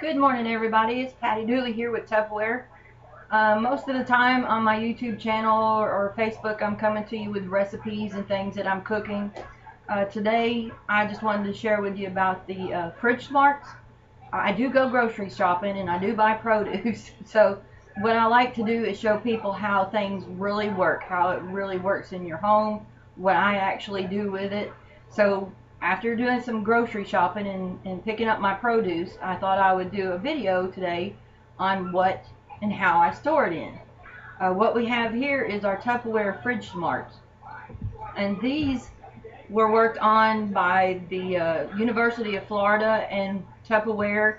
Good morning, everybody. It's Patty Dooley here with Tupperware. Most of the time on my YouTube channel or Facebook, I'm coming to you with recipes and things that I'm cooking. Today, I just wanted to share with you about the fridge smarts. I do go grocery shopping and I do buy produce. So what I like to do is show people how things really work, how it really works in your home, what I actually do with it. So after doing some grocery shopping and picking up my produce, I thought I would do a video today on what and how I store it in. What we have here is our Tupperware fridge smarts, and these were worked on by the University of Florida and Tupperware.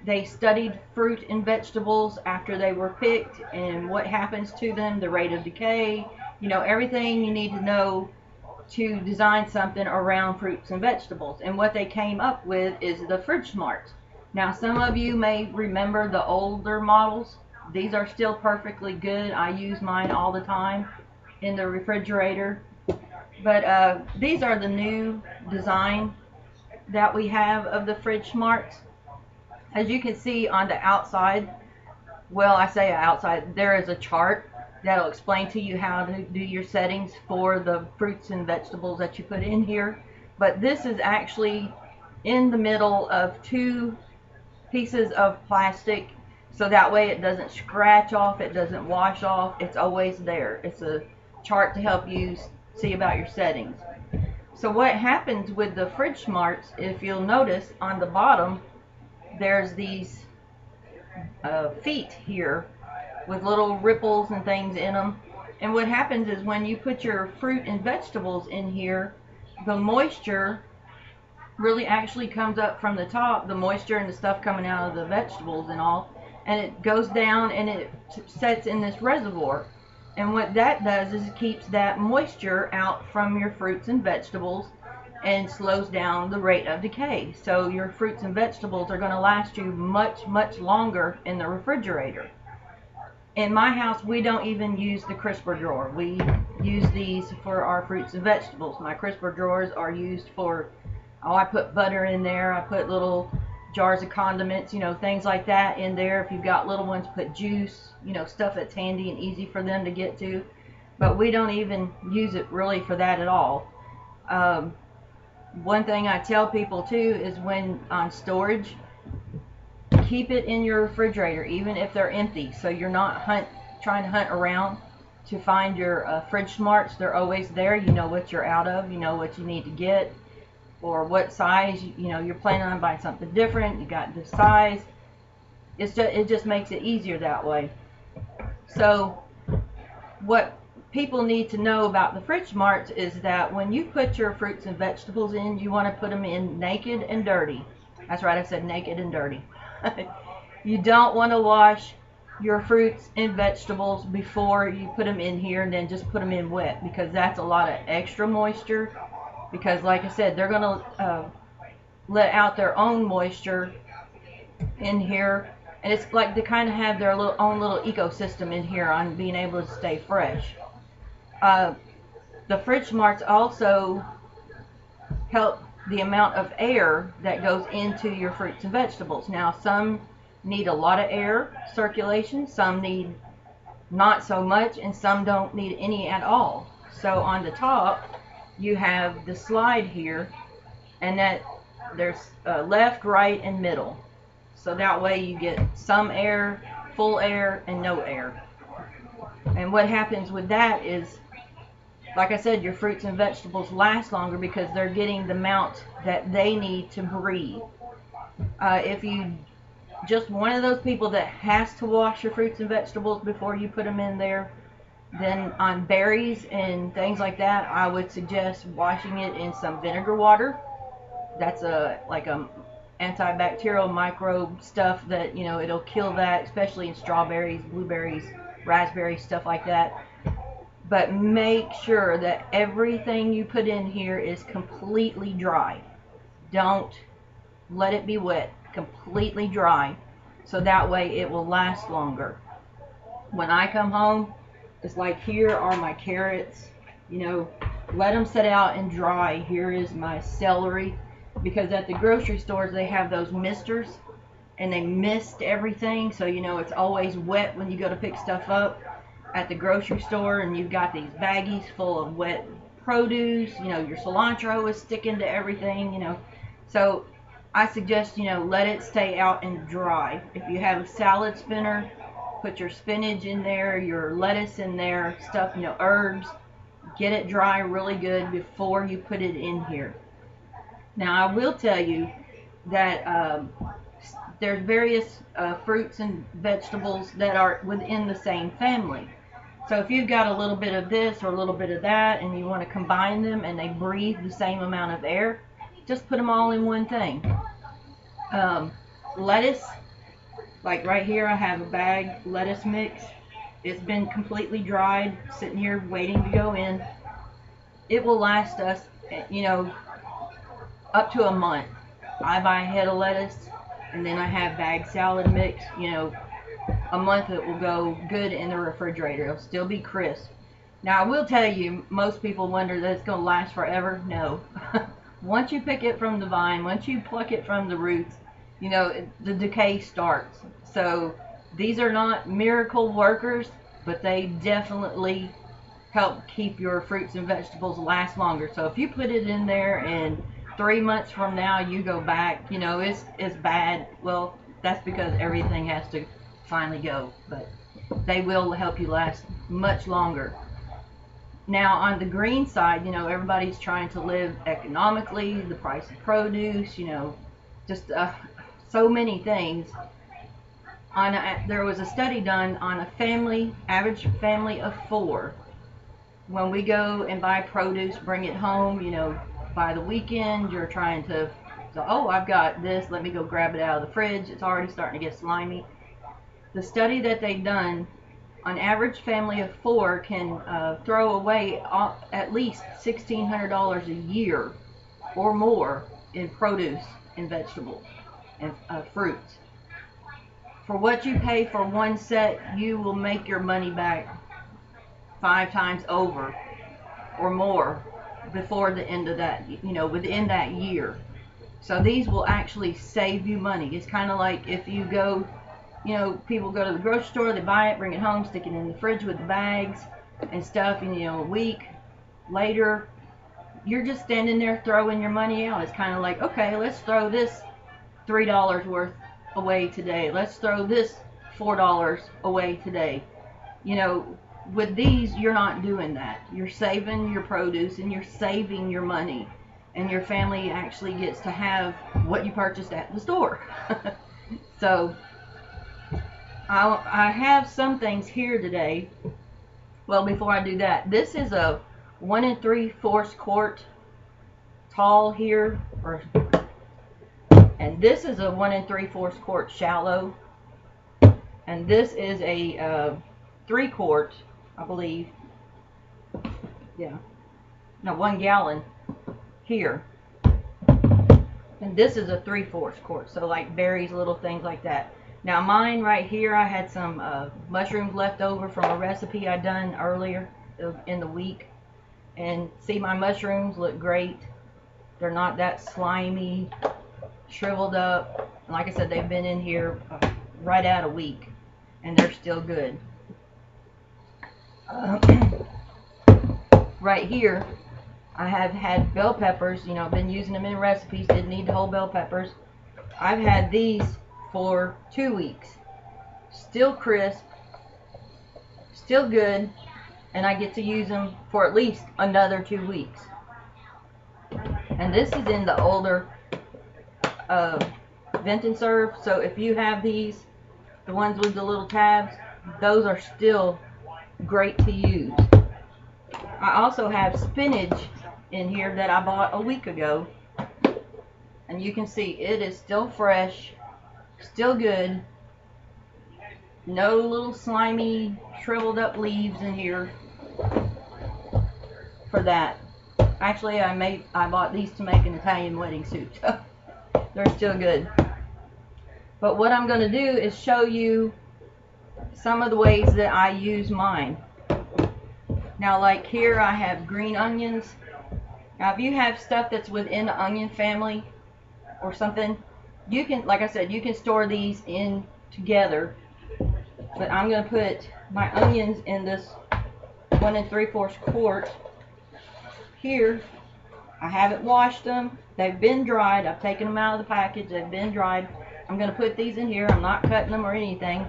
They studied fruit and vegetables after they were picked and what happens to them, the rate of decay, everything you need to know to design something around fruits and vegetables. And what they came up with is the fridge smarts. Now, some of you may remember the older models. These are still perfectly good. I use mine all the time in the refrigerator. But these are the new design that we have of the fridge smarts. As you can see on the outside, well, I say outside, there is a chart that'll explain to you how to do your settings for the fruits and vegetables that you put in here. But this is actually in the middle of two pieces of plastic, so that way it doesn't scratch off, it doesn't wash off, it's always there. It's a chart to help you see about your settings. So what happens with the fridge smarts, if you'll notice on the bottom, there's these feet here with little ripples and things in them. And what happens is when you put your fruit and vegetables in here, the moisture really actually comes up from the top, the moisture and the stuff coming out of the vegetables and all, and it goes down and it sets in this reservoir. And what that does is it keeps that moisture out from your fruits and vegetables and slows down the rate of decay. So your fruits and vegetables are going to last you much, much longer in the refrigerator. In my house, we don't even use the crisper drawer. We use these for our fruits and vegetables. My crisper drawers are used for, I put butter in there, I put little jars of condiments, things like that in there. If you've got little ones, put juice, stuff that's handy and easy for them to get to. But we don't even use it really for that at all. One thing I tell people too is when on storage, keep it in your refrigerator even if they're empty, so you're not trying to hunt around to find your fridge smarts. They're always there. You know what you're out of, you know what you need to get, or what size, you're planning on buying something different, you got this size. It just makes it easier that way. So what people need to know about the fridge smarts is that when you put your fruits and vegetables in, you want to put them in naked and dirty. That's right, I said naked and dirty. You don't want to wash your fruits and vegetables before you put them in here and then just put them in wet, because that's a lot of extra moisture. Because like I said, they're going to let out their own moisture in here, and it's like they kind of have their own little ecosystem in here on being able to stay fresh. The fridge smarts also help the amount of air that goes into your fruits and vegetables. Now, some need a lot of air circulation, some need not so much, and some don't need any at all. So on the top, you have the slide here, and that there's left, right, and middle. So that way you get some air, full air, and no air. And what happens with that is, like I said, your fruits and vegetables last longer because they're getting the amount that they need to breathe. If you just one of those people that has to wash your fruits and vegetables before you put them in there, then on berries and things like that, I would suggest washing it in some vinegar water. That's like a antibacterial microbe stuff that, it'll kill that, especially in strawberries, blueberries, raspberries, stuff like that. But make sure that everything you put in here is completely dry. Don't let it be wet. Completely dry, so that way it will last longer. When I come home, it's like, here are my carrots, let them set out and dry. Here is my celery, because at the grocery stores they have those misters, and they mist everything, so you know it's always wet when you go to pick stuff up at the grocery store, and you've got these baggies full of wet produce. You know, your cilantro is sticking to everything, you know. So I suggest, you know, let it stay out and dry. If you have a salad spinner, put your spinach in there, your lettuce in there, stuff, you know, herbs. Get it dry really good before you put it in here. Now I will tell you that there's various fruits and vegetables that are within the same family. So if you've got a little bit of this or a little bit of that and you want to combine them and they breathe the same amount of air, just put them all in one thing. Lettuce, like right here I have a bag lettuce mix. It's been completely dried, sitting here waiting to go in. It will last us, you know, up to a month. I buy a head of lettuce and then I have bag salad mix, you know, a month it will go good in the refrigerator. It'll still be crisp. Now I will tell you, most people wonder that it's going to last forever. No. Once you pick it from the vine, once you pluck it from the roots, you know, the decay starts. So these are not miracle workers, but they definitely help keep your fruits and vegetables last longer. So if you put it in there and 3 months from now you go back, you know, it's bad, well, that's because everything has to finally go. But they will help you last much longer. Now on the green side, you know, everybody's trying to live economically, the price of produce, you know, just so many things. There was a study done on a average family of 4. When we go and buy produce, bring it home, you know, by the weekend, you're trying to, oh, I've got this, let me go grab it out of the fridge. It's already starting to get slimy. The study that they've done, an average family of 4 can throw away at least $1,600 a year or more in produce and vegetables and fruits. For what you pay for one set, you will make your money back 5 times over or more before the end of that, you know, within that year. So these will actually save you money. It's kind of like if you go, you know, people go to the grocery store, they buy it, bring it home, stick it in the fridge with the bags and stuff, and you know, a week later, you're just standing there throwing your money out. It's kind of like, okay, let's throw this $3 worth away today. Let's throw this $4 away today. You know, with these, you're not doing that. You're saving your produce and you're saving your money. And your family actually gets to have what you purchased at the store. So, I have some things here today. Well, before I do that, this is a 1 3/4 quart tall here, and this is a 1 3/4 quart shallow, and this is a 3 quart, I believe. Yeah, no, 1 gallon here, and this is a 3/4 quart. So like berries, little things like that. Now mine right here, I had some mushrooms left over from a recipe I done earlier in the week, and see, my mushrooms look great. They're not that slimy, shriveled up. Like I said, they've been in here right at a week, and they're still good. Right here, I have had bell peppers. You know, I've been using them in recipes. Didn't need the whole bell peppers. I've had these for 2 weeks. Still crisp, still good, and I get to use them for at least another 2 weeks. And this is in the older vent and serve. So if you have these, the ones with the little tabs, those are still great to use. I also have spinach in here that I bought a week ago, and you can see it is still fresh, still good. No little slimy, shriveled up leaves in here for that. Actually, I bought these to make an Italian wedding soup, so they're still good. But what I'm going to do is show you some of the ways that I use mine. Now, like here, I have green onions. Now, if you have stuff that's within the onion family or something, you can, like I said, you can store these in together, but I'm going to put my onions in this 1 3/4 quart here. I haven't washed them. They've been dried. I've taken them out of the package. They've been dried. I'm going to put these in here. I'm not cutting them or anything.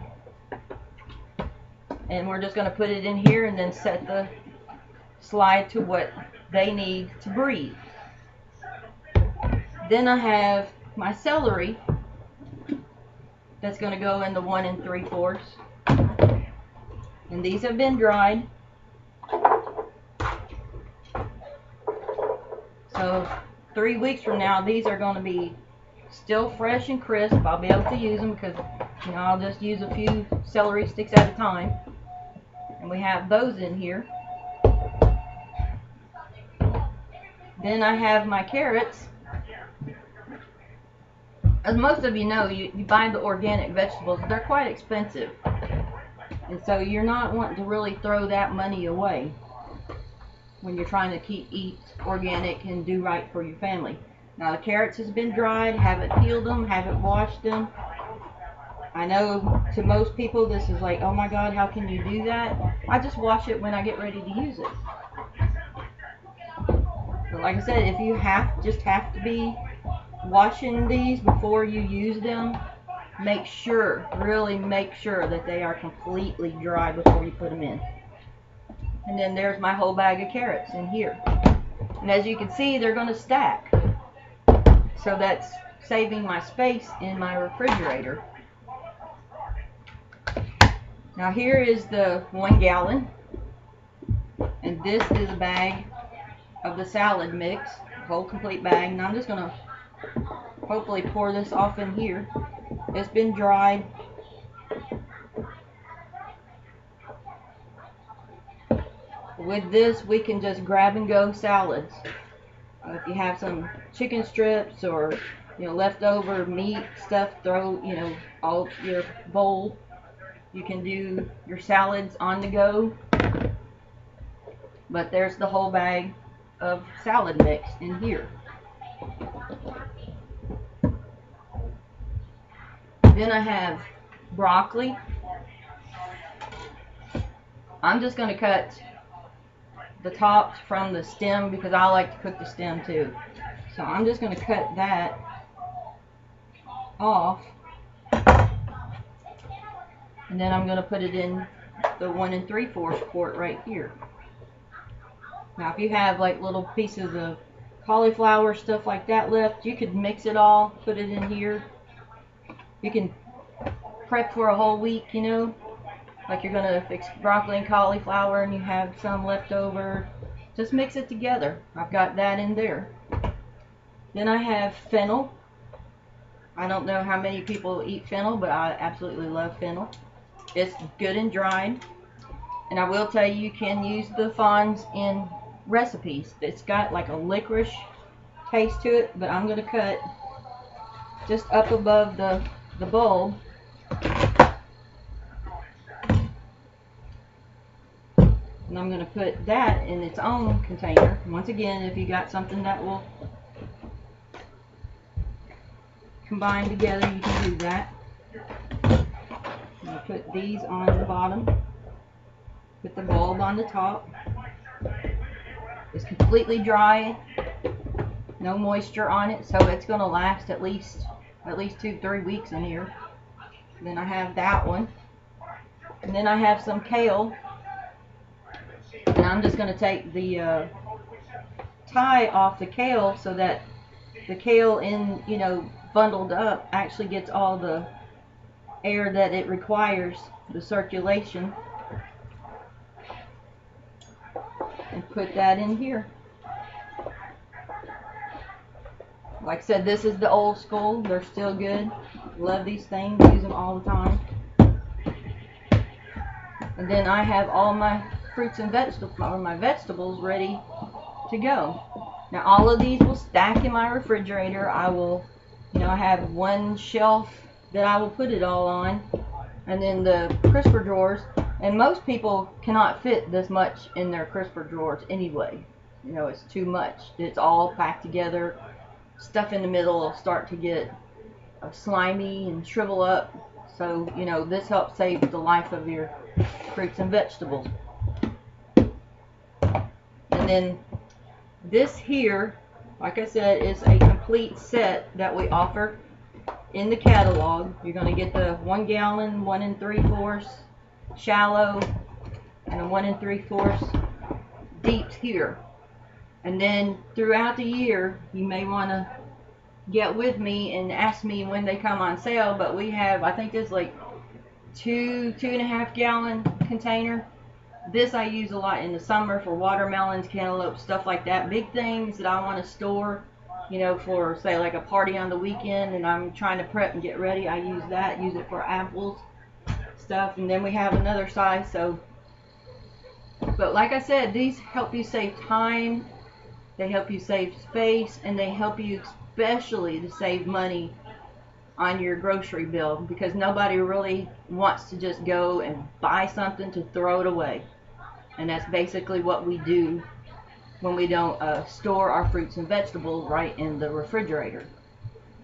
And we're just going to put it in here and then set the slide to what they need to breathe. Then I have my celery that's going to go in the 1 3/4. And these have been dried. So 3 weeks from now, these are going to be still fresh and crisp. I'll be able to use them because, you know, I'll just use a few celery sticks at a time. And we have those in here. Then I have my carrots. As most of you know, you buy the organic vegetables. They're quite expensive. And so you're not wanting to really throw that money away when you're trying to eat organic and do right for your family. Now the carrots has been dried, haven't peeled them, haven't washed them. I know to most people this is like, oh my God, how can you do that? I just wash it when I get ready to use it. But like I said, if you just have to be washing these before you use them, make sure, really make sure that they are completely dry before you put them in. And then there's my whole bag of carrots in here. And as you can see, they're going to stack. So that's saving my space in my refrigerator. Now here is the 1 gallon. And this is a bag of the salad mix, whole complete bag. And I'm just going to hopefully pour this off in here. It's been dried. With this, we can just grab and go salads. If you have some chicken strips or, you know, leftover meat stuff, throw, you know, all your bowl. You can do your salads on the go. But there's the whole bag of salad mix in here. Then I have broccoli. I'm just going to cut the tops from the stem because I like to cook the stem too. So I'm just going to cut that off. And then I'm going to put it in the 1 3/4 quart right here. Now if you have like little pieces of cauliflower, stuff like that left, you could mix it all, put it in here. You can prep for a whole week, you know, like you're gonna fix broccoli and cauliflower and you have some left over. Just mix it together. I've got that in there. Then I have fennel. I don't know how many people eat fennel, but I absolutely love fennel. It's good and dried. And I will tell you, you can use the fawns in recipes. It's got like a licorice taste to it, but I'm going to cut just up above the bulb. And I'm going to put that in its own container. Once again, if you got something that will combine together, you can do that. I'm going to put these on the bottom. Put the bulb on the top. It's completely dry. No moisture on it, so it's going to last at least 2-3 weeks in here. Then I have that one. And then I have some kale. And I'm just going to take the tie off the kale so that the kale in, you know, bundled up actually gets all the air that it requires, the circulation. And put that in here. Like I said, this is the old school. They're still good. Love these things. Use them all the time. And then I have all my fruits and vegetables, or my vegetables ready to go. Now all of these will stack in my refrigerator. I will, you know, I have one shelf that I will put it all on, and then the crisper drawers. And most people cannot fit this much in their crisper drawers anyway. You know, it's too much. It's all packed together. Stuff in the middle will start to get slimy and shrivel up. So, you know, this helps save the life of your fruits and vegetables. And then this here, like I said, is a complete set that we offer in the catalog. You're going to get the 1 gallon, 1 3/4 shallow, and a 1 3/4 deeps here. And then throughout the year, you may want to get with me and ask me when they come on sale. But we have, I think there's like 2.5 gallon container. This I use a lot in the summer for watermelons, cantaloupes, stuff like that. Big things that I want to store, you know, for say like a party on the weekend and I'm trying to prep and get ready. I use that, use it for apples, stuff. And then we have another size. So, but like I said, these help you save time, they help you save space, and they help you especially to save money on your grocery bill, because nobody really wants to just go and buy something to throw it away. And that's basically what we do when we don't store our fruits and vegetables right in the refrigerator.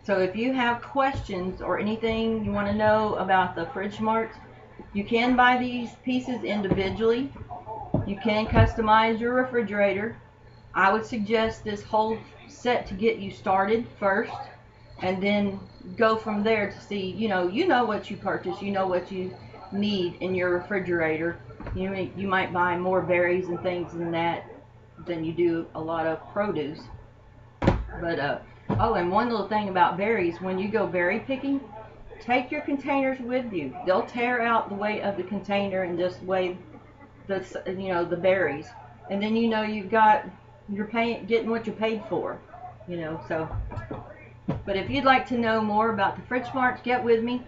So if you have questions or anything you want to know about the Fridge Mart, you can buy these pieces individually. You can customize your refrigerator. I would suggest this whole set to get you started first, and then go from there to see, you know what you purchase, you know what you need in your refrigerator. You might buy more berries and things than you do a lot of produce. But oh, and one little thing about berries, when you go berry picking, take your containers with you. They'll tear out the weight of the container and just weigh the berries, and then you're getting what you paid for, so. But if you'd like to know more about the Fridge Mart, get with me.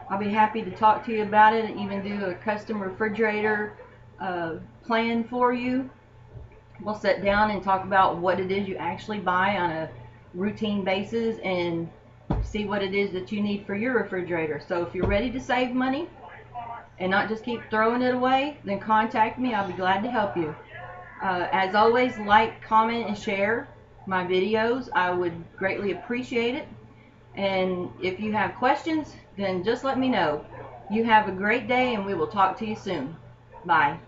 I'll be happy to talk to you about it and even do a custom refrigerator plan for you. We'll sit down and talk about what it is you actually buy on a routine basis and see what it is that you need for your refrigerator. So if you're ready to save money and not just keep throwing it away, then contact me. I'll be glad to help you. As always, like, comment, and share my videos. I would greatly appreciate it. And if you have questions, then just let me know. You have a great day, and we will talk to you soon. Bye.